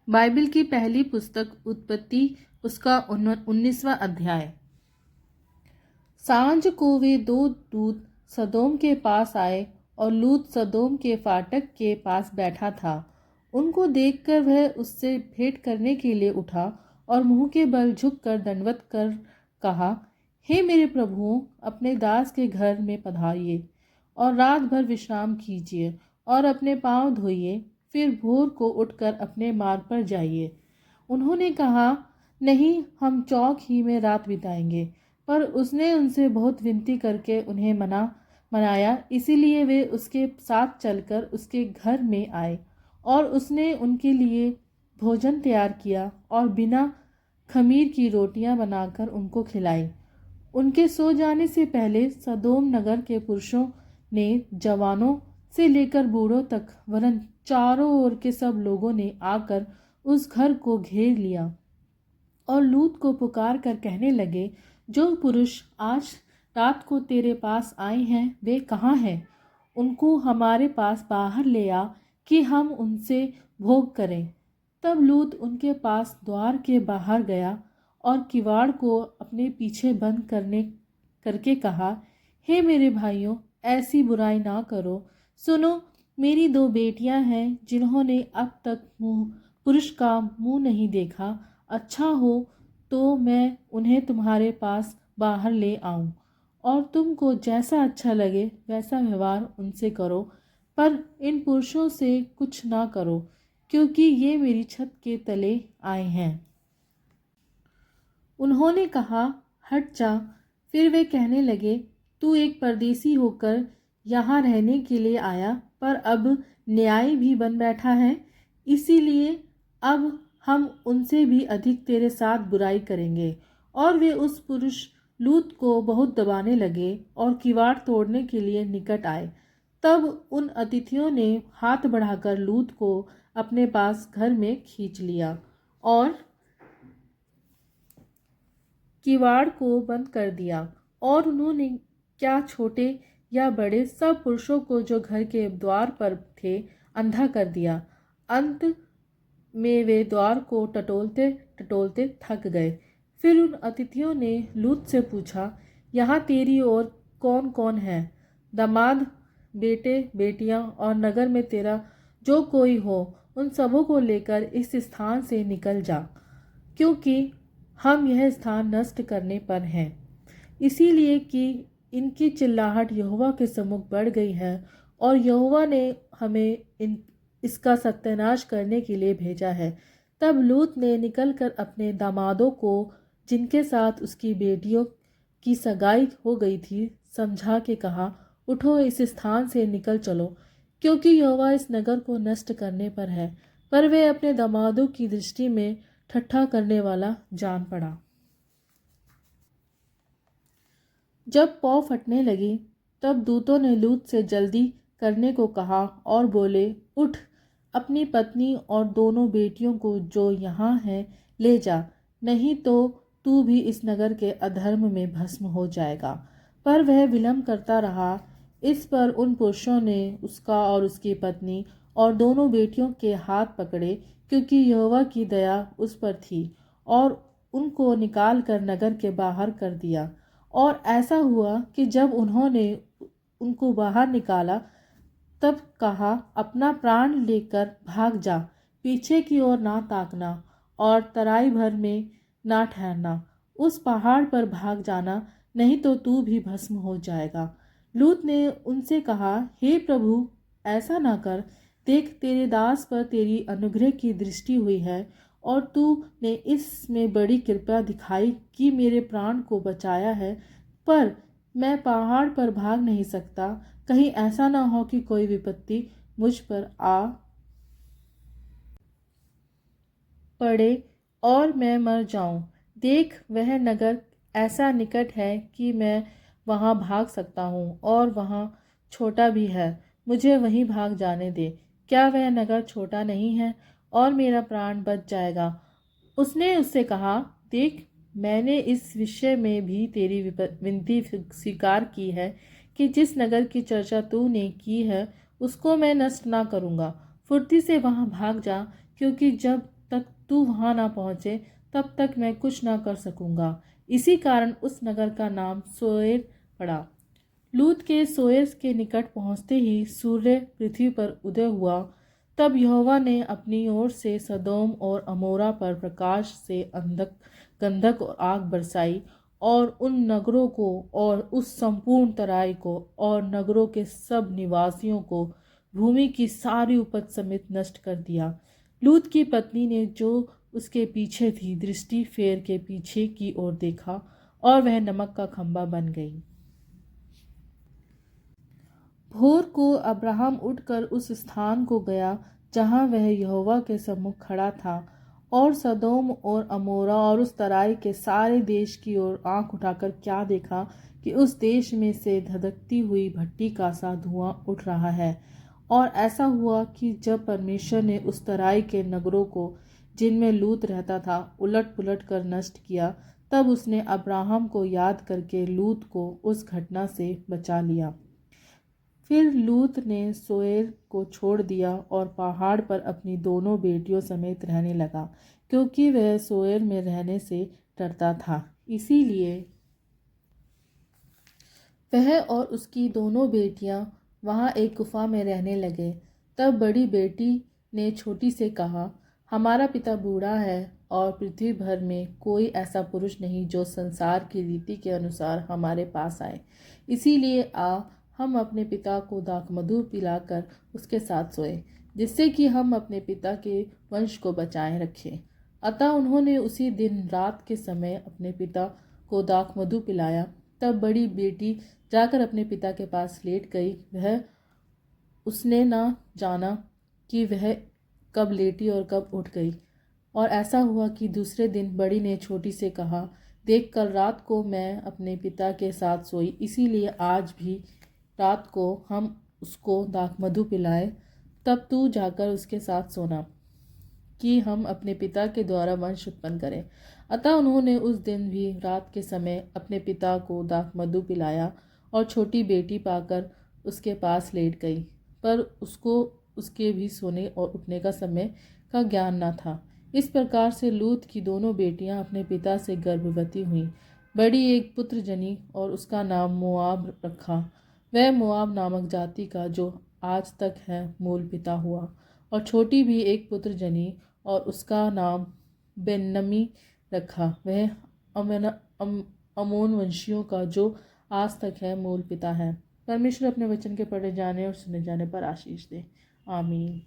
Bible की पहली पुस्तक उत्पत्ति, उसका 19वां अध्याय। सांझ को वे दो दूत सदोम के पास आए और लूत सदोम के फाटक के पास बैठा था। उनको देखकर वह उससे भेंट करने के लिए उठा और मुंह के बल झुककर दंडवत कर कहा, हे मेरे प्रभुओं, अपने दास के घर में पधारिए और रात भर विश्राम कीजिए और अपने पांव धोइए, फिर भोर को उठकर अपने मार्ग पर जाइए। उन्होंने कहा, नहीं, हम चौक ही में रात बिताएंगे। पर उसने उनसे बहुत विनती करके उन्हें मनाया, इसीलिए वे उसके साथ चलकर उसके घर में आए और उसने उनके लिए भोजन तैयार किया और बिना खमीर की रोटियां बनाकर उनको खिलाई। उनके सो जाने से पहले सदोम नगर के पुरुषों ने जवानों से लेकर बूढ़ों तक वरन चारों ओर के सब लोगों ने आकर उस घर को घेर लिया और लूत को पुकार कर कहने लगे, जो पुरुष आज रात को तेरे पास आए हैं वे कहाँ हैं? उनको हमारे पास बाहर ले आ कि हम उनसे भोग करें। तब लूत उनके पास द्वार के बाहर गया और किवाड़ को अपने पीछे बंद करके कहा, हे मेरे भाइयों, ऐसी बुराई ना करो। सुनो, मेरी दो बेटियां हैं जिन्होंने अब तक पुरुष का मुंह नहीं देखा। अच्छा हो तो मैं उन्हें तुम्हारे पास बाहर ले आऊं और तुमको जैसा अच्छा लगे वैसा व्यवहार उनसे करो, पर इन पुरुषों से कुछ ना करो, क्योंकि ये मेरी छत के तले आए हैं। उन्होंने कहा, हट जा। फिर वे कहने लगे, तू एक परदेसी होकर यहाँ रहने के लिए आया, पर अब न्याय भी बन बैठा है, इसीलिए अब हम उनसे भी अधिक तेरे साथ बुराई करेंगे। और वे उस पुरुष लूत को बहुत दबाने लगे और किवाड़ तोड़ने के लिए निकट आए। तब उन अतिथियों ने हाथ बढ़ाकर लूत को अपने पास घर में खींच लिया और किवाड़ को बंद कर दिया। और उन्होंने क्या छोटे या बड़े सब पुरुषों को जो घर के द्वार पर थे अंधा कर दिया। अंत में वे द्वार को टटोलते टटोलते थक गए। फिर उन अतिथियों ने लूत से पूछा, यहाँ तेरी ओर कौन कौन है? दामाद, बेटे बेटियां और नगर में तेरा जो कोई हो, उन सबों को लेकर इस स्थान से निकल जा, क्योंकि हम यह स्थान नष्ट करने पर हैं, इसीलिए कि इनकी चिल्लाहट यहोवा के सम्मुख बढ़ गई है और यहोवा ने हमें इसका सत्यानाश करने के लिए भेजा है। तब लूत ने निकलकर अपने दामादों को, जिनके साथ उसकी बेटियों की सगाई हो गई थी, समझा के कहा, उठो, इस स्थान से निकल चलो, क्योंकि यहोवा इस नगर को नष्ट करने पर है। पर वे अपने दामादों की दृष्टि में ठट्ठा करने वाला जान पड़ा। जब पौ फटने लगी, तब दूतों ने लूत से जल्दी करने को कहा और बोले, उठ, अपनी पत्नी और दोनों बेटियों को जो यहाँ हैं ले जा, नहीं तो तू भी इस नगर के अधर्म में भस्म हो जाएगा। पर वह विलम्ब करता रहा। इस पर उन पुरुषों ने उसका और उसकी पत्नी और दोनों बेटियों के हाथ पकड़े, क्योंकि यहोवा की दया उस पर थी, और उनको निकाल कर नगर के बाहर कर दिया। और ऐसा हुआ कि जब उन्होंने उनको बाहर निकाला, तब कहा, अपना प्राण लेकर भाग जा, पीछे की ओर ना ताकना और तराई भर में ना ठहरना, उस पहाड़ पर भाग जाना, नहीं तो तू भी भस्म हो जाएगा। लूत ने उनसे कहा, हे प्रभु, ऐसा ना कर। देख, तेरे दास पर तेरी अनुग्रह की दृष्टि हुई है और तू ने इसमें बड़ी कृपा दिखाई कि मेरे प्राण को बचाया है। पर मैं पहाड़ पर भाग नहीं सकता, कहीं ऐसा ना हो कि कोई विपत्ति मुझ पर आ पड़े और मैं मर जाऊं। देख, वह नगर ऐसा निकट है कि मैं वहां भाग सकता हूं, और वहां छोटा भी है, मुझे वहीं भाग जाने दे। क्या वह नगर छोटा नहीं है और मेरा प्राण बच जाएगा? उसने उससे कहा, देख, मैंने इस विषय में भी तेरी विनती स्वीकार की है कि जिस नगर की चर्चा तूने की है उसको मैं नष्ट ना करूँगा। फुर्ती से वहाँ भाग जा, क्योंकि जब तक तू वहाँ ना पहुँचे तब तक मैं कुछ ना कर सकूँगा। इसी कारण उस नगर का नाम सोएर पड़ा। लूत के सोएर के निकट पहुँचते ही सूर्य पृथ्वी पर उदय हुआ। तब यहोवा ने अपनी ओर से सदोम और अमोरा पर प्रकाश से गंधक और आग बरसाई और उन नगरों को और उस संपूर्ण तराई को और नगरों के सब निवासियों को भूमि की सारी उपज समेत नष्ट कर दिया। लूत की पत्नी ने जो उसके पीछे थी दृष्टि फेर के पीछे की ओर देखा और वह नमक का खंभा बन गई। भोर को अब्राहम उठकर उस स्थान को गया जहाँ वह यहोवा के सम्मुख खड़ा था और सदोम और अमोरा और उस तराई के सारे देश की ओर आंख उठाकर क्या देखा कि उस देश में से धधकती हुई भट्टी का सा धुआं उठ रहा है। और ऐसा हुआ कि जब परमेश्वर ने उस तराई के नगरों को जिनमें लूत रहता था उलट पुलट कर नष्ट किया, तब उसने अब्राहम को याद करके लूत को उस घटना से बचा लिया। फिर लूत ने सोएर को छोड़ दिया और पहाड़ पर अपनी दोनों बेटियों समेत रहने लगा, क्योंकि वह सोएर में रहने से डरता था। इसीलिए वह और उसकी दोनों बेटियां वहां एक गुफा में रहने लगे। तब बड़ी बेटी ने छोटी से कहा, हमारा पिता बूढ़ा है और पृथ्वी भर में कोई ऐसा पुरुष नहीं जो संसार की रीति के अनुसार हमारे पास आए। इसीलिए हम अपने पिता को दाखमधु पिलाकर उसके साथ सोए, जिससे कि हम अपने पिता के वंश को बचाए रखें। अतः उन्होंने उसी दिन रात के समय अपने पिता को दाखमधु पिलाया। तब बड़ी बेटी जाकर अपने पिता के पास लेट गई। उसने ना जाना कि वह कब लेटी और कब उठ गई। और ऐसा हुआ कि दूसरे दिन बड़ी ने छोटी से कहा, देख कल रात को मैं अपने पिता के साथ सोई, इसीलिए आज भी रात को हम उसको दाखमधु पिलाए, तब तू जाकर उसके साथ सोना कि हम अपने पिता के द्वारा वंश उत्पन्न करें। अतः उन्होंने उस दिन भी रात के समय अपने पिता को दाखमधु पिलाया और छोटी बेटी पाकर उसके पास लेट गई, पर उसको उसके भी सोने और उठने का समय का ज्ञान न था। इस प्रकार से लूत की दोनों बेटियां अपने पिता से गर्भवती हुईं। बड़ी एक पुत्र जनी और उसका नाम मोआब रखा। वह मोआब नामक जाति का जो आज तक है मूल पिता हुआ। और छोटी भी एक पुत्र जनी और उसका नाम बेन्नमी रखा। वह अमोन वंशियों का जो आज तक है मूल पिता है। परमेश्वर अपने वचन के पढ़े जाने और सुने जाने पर आशीष दे। आमीन।